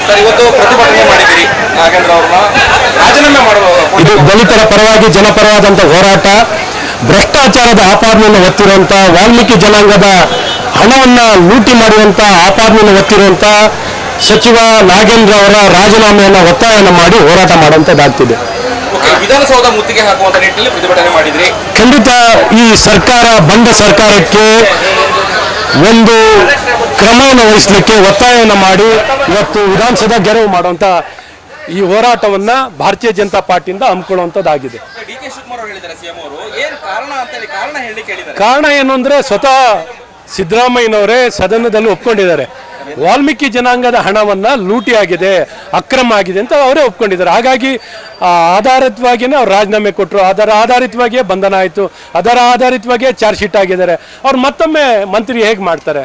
Sir, ಇವತ್ತು ಪ್ರತಿಭಟನೆ ಮಾಡಿದ್ದೀರಿ, ನಾಗೇಂದ್ರ ಅವ್ರನ್ನ ರಾಜೀನಾಮೆ ಮಾಡಬಹುದು. ಇದು ದಲಿತರ ಪರವಾಗಿ ಜನಪರವಾದಂಥ ಹೋರಾಟ. ಭ್ರಷ್ಟಾಚಾರದ ಆಪಾದನೆಯನ್ನು ಹೊತ್ತಿರುವಂಥ, ವಾಲ್ಮೀಕಿ ಜನಾಂಗದ ಹಣವನ್ನು ಲೂಟಿ ಮಾಡಿರುವಂಥ ಆಪಾದನೆಯನ್ನು ಹೊತ್ತಿರುವಂಥ ಸಚಿವ ನಾಗೇಂದ್ರ ಅವರ ರಾಜೀನಾಮೆಯನ್ನು ಒತ್ತಾಯವನ್ನು ಮಾಡಿ ಹೋರಾಟ ಮಾಡುವಂಥದ್ದಾಗ್ತಿದೆ. ವಿಧಾನಸೌಧ ಮುತ್ತಿಗೆ ಹಾಕುವಂತ ನಿಟ್ಟಿನಲ್ಲಿ ಪ್ರತಿಭಟನೆ ಮಾಡಿದ್ರಿ. ಖಂಡಿತ ಈ ಸರ್ಕಾರ, ಬಂದ ಸರ್ಕಾರಕ್ಕೆ ಒಂದು ಕ್ರಮವನ್ನು ವಹಿಸಲಿಕ್ಕೆ ಒತ್ತಾಯವನ್ನು ಮಾಡಿ ಇವತ್ತು ವಿಧಾನಸೌಧ ಗೆರವು ಮಾಡುವಂಥ ಈ ಹೋರಾಟವನ್ನ ಭಾರತೀಯ ಜನತಾ ಪಾರ್ಟಿಯಿಂದ ಹಮ್ಮಿಕೊಳ್ಳುವಂಥದ್ದಾಗಿದೆ. ಡಿ.ಕೆ. ಶಿವಕುಮಾರ್ ಅವರು ಹೇಳಿದ್ದಾರೆ, ಸಿಎಂ ಅವರು ಏನು ಕಾರಣ ಅಂತ ಹೇಳಿ ಕಾರಣ ಹೇಳಲಿಕ್ಕೆ ಹೇಳಿದ್ದಾರೆ. ಕಾರಣ ಏನು ಅಂದರೆ ಸ್ವತಃ ಸಿದ್ದರಾಮಯ್ಯನವರೇ ಸದನದಲ್ಲಿ ಒಪ್ಕೊಂಡಿದ್ದಾರೆ. ವಾಲ್ಮೀಕಿ ಜನಾಂಗದ ಹಣವನ್ನು ಲೂಟಿ ಆಗಿದೆ, ಅಕ್ರಮ ಆಗಿದೆ ಅಂತ ಅವರೇ ಒಪ್ಕೊಂಡಿದ್ದಾರೆ. ಹಾಗಾಗಿ ಆಧಾರಿತವಾಗಿಯೇ ಅವ್ರು ರಾಜೀನಾಮೆ ಕೊಟ್ಟರು. ಅದರ ಆಧಾರಿತವಾಗಿಯೇ ಬಂಧನ ಆಯಿತು, ಅದರ ಆಧಾರಿತವಾಗಿಯೇ ಚಾರ್ಜ್ ಶೀಟ್ ಆಗಿದ್ದಾರೆ. ಅವ್ರು ಮತ್ತೊಮ್ಮೆ ಮಂತ್ರಿ ಹೇಗೆ ಮಾಡ್ತಾರೆ?